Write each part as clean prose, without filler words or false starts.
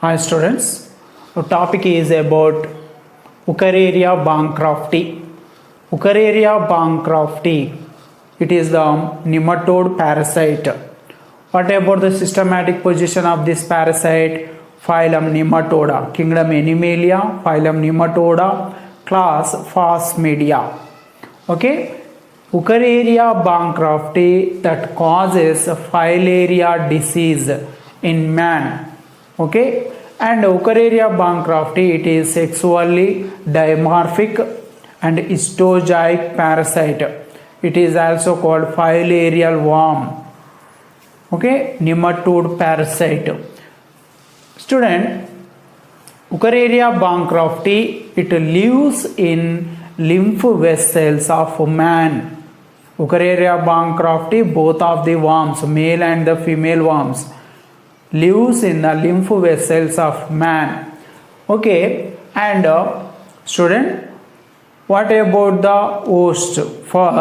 Hi students, our topic is about Wuchereria bancrofti. Wuchereria bancrofti, it is the nematode parasite. What about the systematic position of this parasite? Phylum Nematoda, kingdom Animalia, phylum Nematoda, class Phasmidia. Okay, Wuchereria bancrofti that causes filaria disease in man. Okay, and Wuchereria bancrofti, it is sexually dimorphic and histozoic parasite. It is also called filarial worm. Okay, nematode parasite. Student, Wuchereria bancrofti, it lives in lymph vessels of man. Wuchereria bancrofti, both of the worms, male and the female worms, lives in the lymph vessels of man. Okay, and student, what about the host for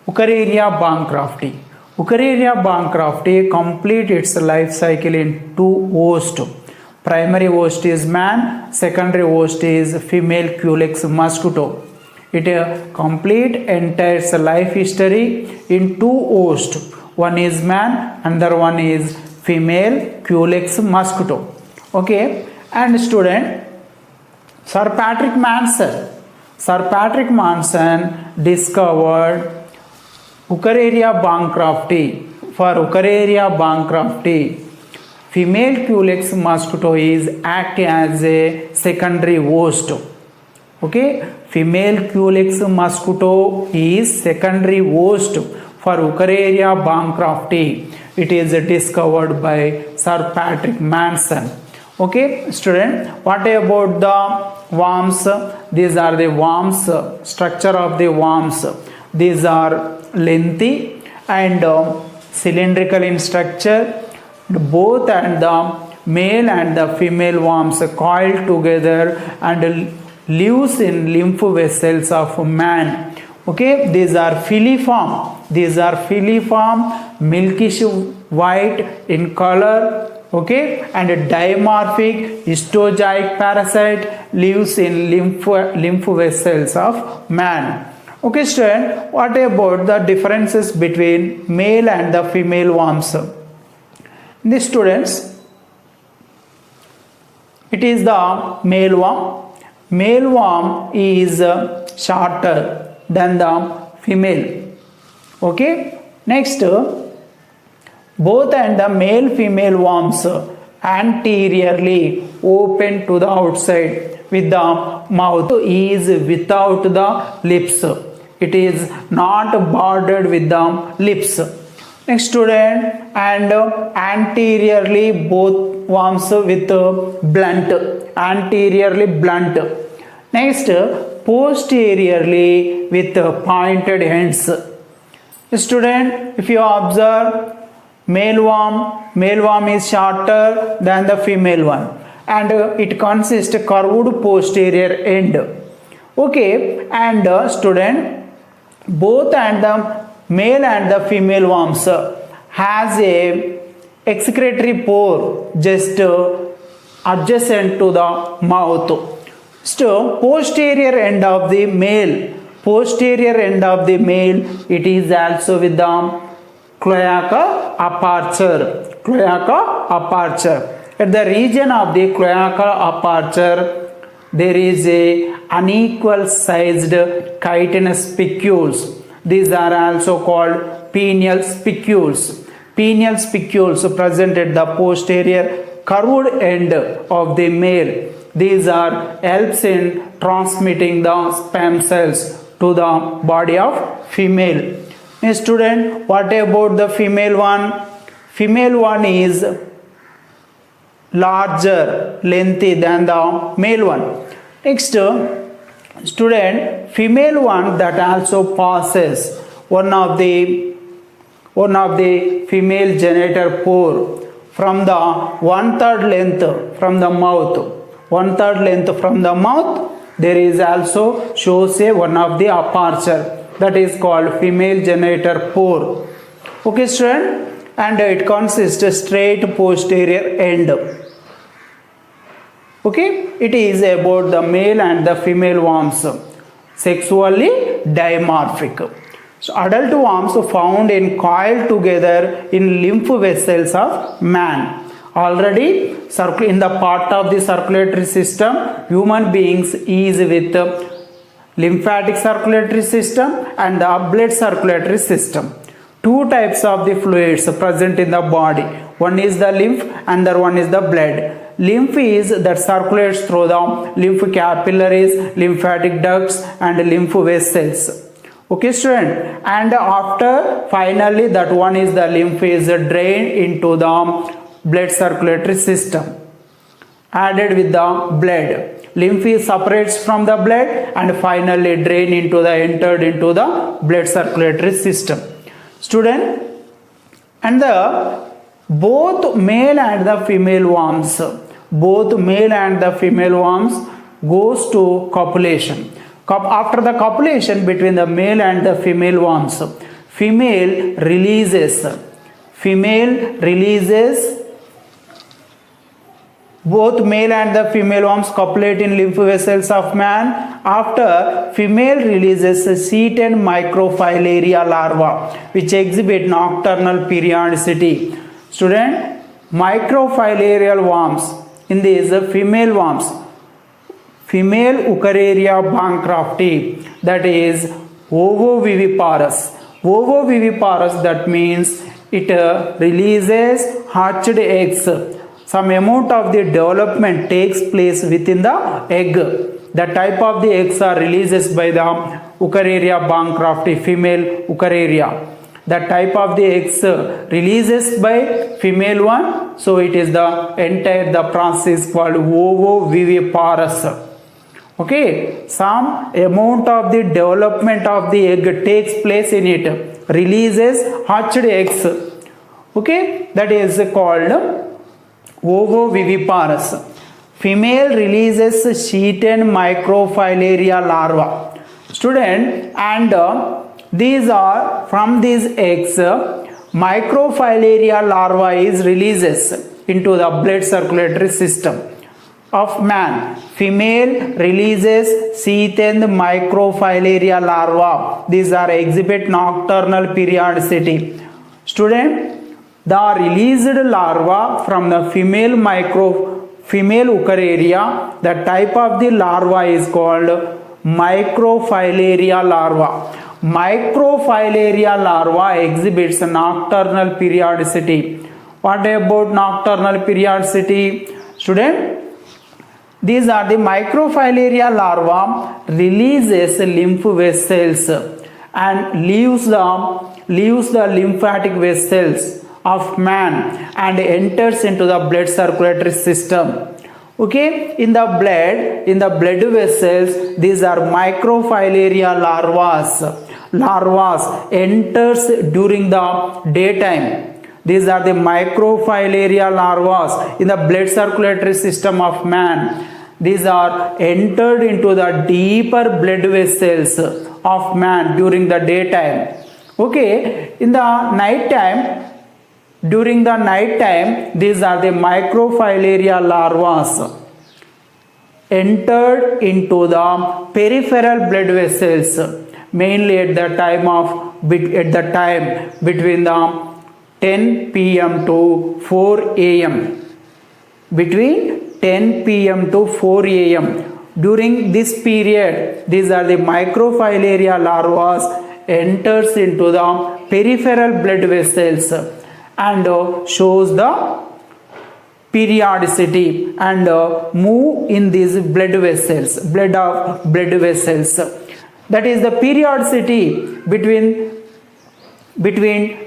Wuchereria bancrofti? Wuchereria bancrofti complete its life cycle in two hosts. Primary host is man, secondary host is female Culex mosquito. It complete entire life history in two hosts. One is man, another one is female Culex mosquito. Okay, and student, Sir Patrick Manson discovered Wuchereria bancrofti. For Wuchereria bancrofti, female Culex mosquito is act as a secondary host. Okay, female Culex mosquito is secondary host for Wuchereria bancrofti. It is discovered by Sir Patrick Manson. Okay, student, what about the worms? These are the worms, structure of the worms. These are lengthy and cylindrical in structure. Both and the male and the female worms coil together and lives in lymph vessels of man. Okay, these are filiform. Milkish white in color. Okay, and a dimorphic histozoic parasite lives in lymph vessels of man. Okay, student, what about the differences between male and the female worms? The students, it is the male worm. Male worm is shorter than the female. Okay, next, both and the male female worms anteriorly open to the outside with the mouth is without the lips. It is not bordered with the lips. Next, student, and anteriorly both worms with anteriorly blunt. Next, posteriorly with pointed ends. Student, if you observe, male worm is shorter than the female one, and it consists curved posterior end. Okay, and student, both and the male and the female worms has a excretory pore just adjacent to the mouth. So posterior end of the male, it is also with the cloaca aperture. At the region of the cloaca aperture, there is a unequal sized chitinous spicules. These are also called pineal spicules. Pineal spicules present at the posterior curved end of the male. These are helps in transmitting the sperm cells to the body of female. A student, what about the female one? Female one is larger, lengthy than the male one. Next, student, female one that also passes one of the female genital pore from the 1/3 length from the mouth. 1/3 length from the mouth, there is also shows a one of the aperture that is called female genital pore. Okay, student, and it consists straight posterior end. Okay, it is about the male and the female worms, sexually dimorphic. So adult worms found in coiled together in lymph vessels of man. Already in the part of the circulatory system, human beings is with lymphatic circulatory system and the blood circulatory system. Two types of the fluids present in the body. One is the lymph and the one is the blood. Lymph is that circulates through the lymph capillaries, lymphatic ducts and lymph vessels. Okay student, and after finally that one is the lymph is drained into the blood circulatory system, added with the blood. Lymph is separates from the blood and finally drained into the entered into the blood circulatory system. Student, and the both male and the female worms, goes to copulation. After the copulation between the male and the female worms, female releases both male and the female worms copulate in lymph vessels of man. After, female releases C10 microfilaria larva which exhibit nocturnal periodicity. Student, microfilarial worms in these female worms, female Wuchereria bancrofti, that is ovoviviparous. Ovoviviparous, that means it releases hatched eggs. Some amount of the development takes place within the egg. The type of the eggs are releases by the Wuchereria bancrofti, female Wuchereria. The type of the eggs releases by female one, so it is the entire the process called ovoviviparous. Okay, some amount of the development of the egg takes place in it, releases hatched eggs. Okay, that is called ovoviviparous. Female releases C10 microfilaria larva. Student, and these are from these eggs, microfilaria larva is releases into the blood circulatory system of man. Female releases C10 microfilaria larva. These are exhibit nocturnal periodicity. Student, the released larva from the female Wuchereria, the type of the larva is called microfilaria larva. Microfilaria larva exhibits nocturnal periodicity. What about nocturnal periodicity? Student, these are the microfilaria larva releases lymph vessels and leaves the lymphatic vessels of man and enters into the blood circulatory system. Okay, in the blood vessels, these are microfilaria larvas enters during the daytime. These are the microfilaria larvas in the blood circulatory system of man. These are entered into the deeper blood vessels of man during the daytime. Okay, in the night time, during the night time, these are the microfilaria larvas entered into the peripheral blood vessels, mainly at the time between the 10 p.m. to 4 a.m. Between 10 p.m. to 4 a.m. During this period, these are the microfilaria larvas enters into the peripheral blood vessels and shows the periodicity and move in these blood vessels. That is the periodicity between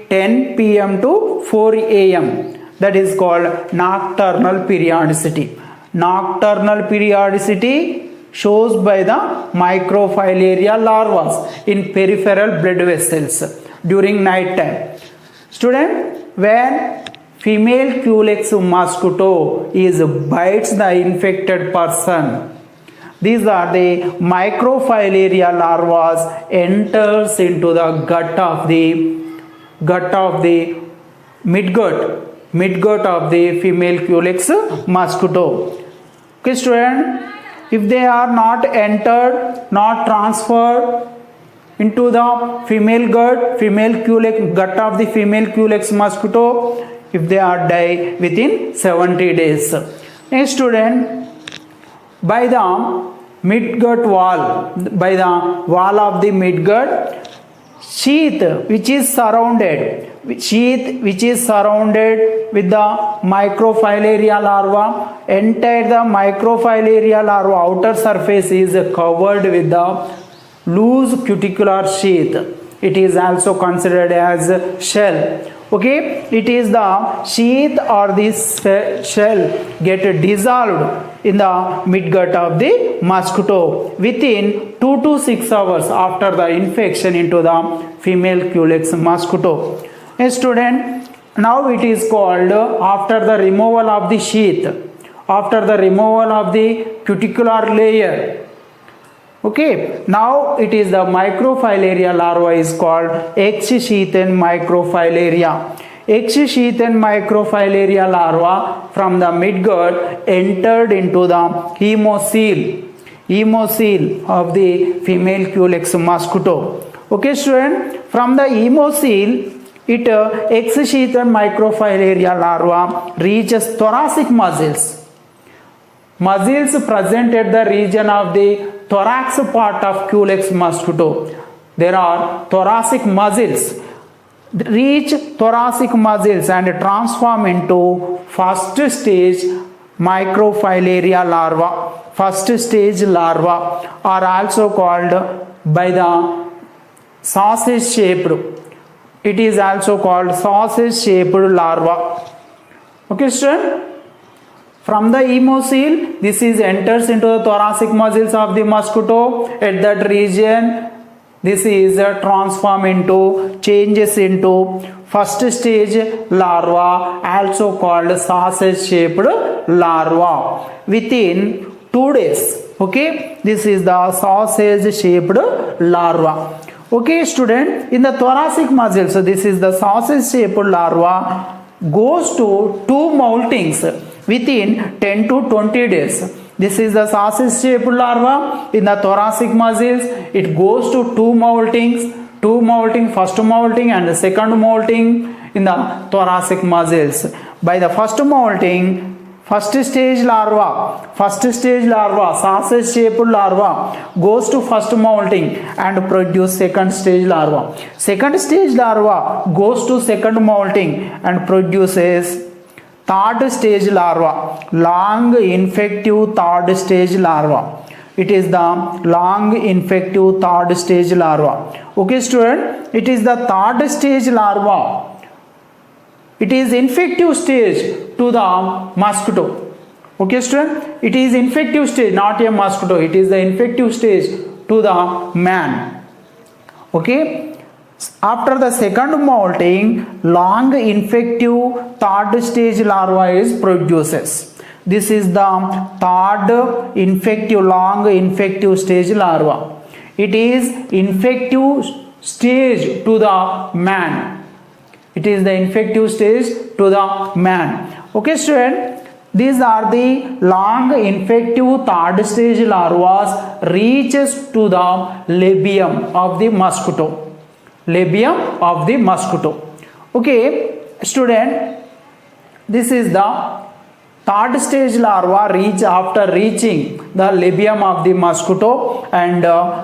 10 p.m. to 4 a.m. That is called nocturnal periodicity. Nocturnal periodicity shows by the microfilaria larvas in peripheral blood vessels during night time. Student, when female Culex mosquito bites the infected person, these are the microfilaria larvas enters into the gut of the midgut of the female Culex mosquito. Okay, student, if they are not entered, not transferred into the female gut of the female Culex mosquito, if they are die within 70 days. Next, student, by the midgut wall, by the wall of the midgut, sheath which is surrounded with the microfilaria larva, entire the microfilaria larva outer surface is covered with the loose cuticular sheath. It is also considered as shell. Okay, it is the sheath or this shell get dissolved in the midgut of the mosquito within 2 to 6 hours after the infection into the female Culex mosquito. A student, now it is called after the removal of the sheath, after the removal of the cuticular layer. Okay, now it is the microfilaria larva is called X-sheathen microfilaria. X-sheathen microfilaria larva from the midgut entered into the hemocoel of the female Culex mosquito. Okay, student, from the hemocoel, it X-sheathen microfilaria larva reaches thoracic muscles present at the region of the thorax part of Culex mosquito. There are thoracic muscles, reach thoracic muscles and transform into first stage microfilaria larva. First stage larva are also called by the sausage shaped. It is also called sausage shaped larva. Okay, student? From the hemocoel, this is enters into the thoracic muscles of the mosquito. At that region, this is transform into, changes into first stage larva, also called sausage shaped larva, within 2 days. Okay, this is the sausage shaped larva. Okay, student, in the thoracic muscles, so this is the sausage shaped larva goes to 2 moltings within 10 to 20 days. This is the sausage shaped larva in the thoracic muscles. It goes to 2 moltings, first molting and the second molting in the thoracic muscles. By the first molting, first stage larva, sausage shaped larva goes to first molting and produce second stage larva. Second stage larva goes to second molting and produces third stage larva, long infective third stage larva. It is the long infective third stage larva. Okay, student, it is the third stage larva. It is infective stage to the mosquito. Okay, student, it is infective stage, not a mosquito. It is the infective stage to the man. Okay. After the second molting, long infective third stage larva is produces. This is the third long infective stage larva. It is infective stage to the man. It is the infective stage to the man. Okay, student, these are the long infective third stage larvas reaches to the labium of the mosquito. Okay, student, this is the third stage larva reach after reaching the labium of the mosquito, and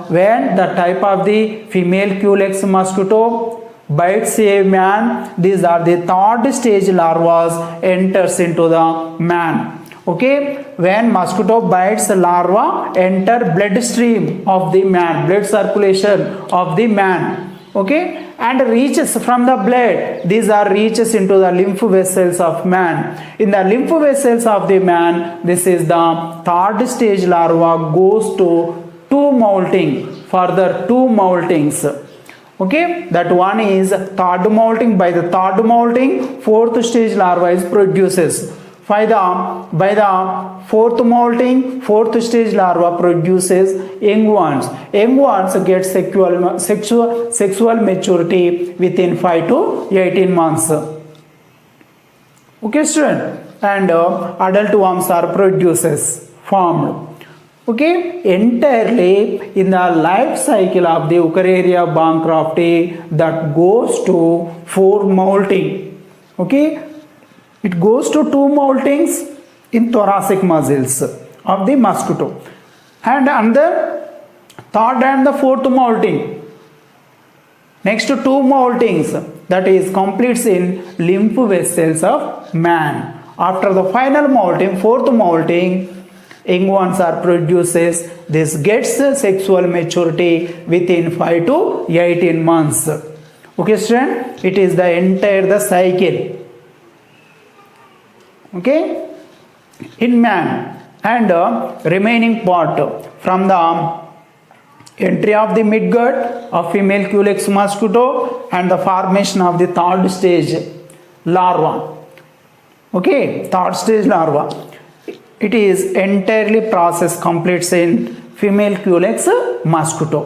when the type of the female Culex mosquito bites a man, these are the third stage larvas enters into the man. Okay, when mosquito bites the larva, enter bloodstream of the man, blood circulation of the man. Okay, and reaches from the blood, these are reaches into the lymph vessels of man. In the lymph vessels of the man, this is the third stage larva goes to 2 molting, further 2 moltings. Okay, that one is third molting. By the third molting, fourth stage larva is produces. By the fourth molting, fourth stage larva produces young ones. Young ones get sexual maturity within 5 to 18 months. Okay, student, and adult worms are produces formed. Okay, entirely in the life cycle of the Wuchereria bancrofti that goes to 4 molting. Okay, it goes to 2 moltings in thoracic muscles of the mosquito, and under third and the fourth molting, next to 2 moltings, that is completes in lymph vessels of man. After the final molting, fourth molting, young ones are produces. This gets sexual maturity within 5 to 18 months. Okay student, it is the entire the cycle, okay, in man. And remaining part from the entry of the midgut of female Culex mosquito and the formation of the third stage larva. Okay, third stage larva, it is entirely process completes in female Culex mosquito.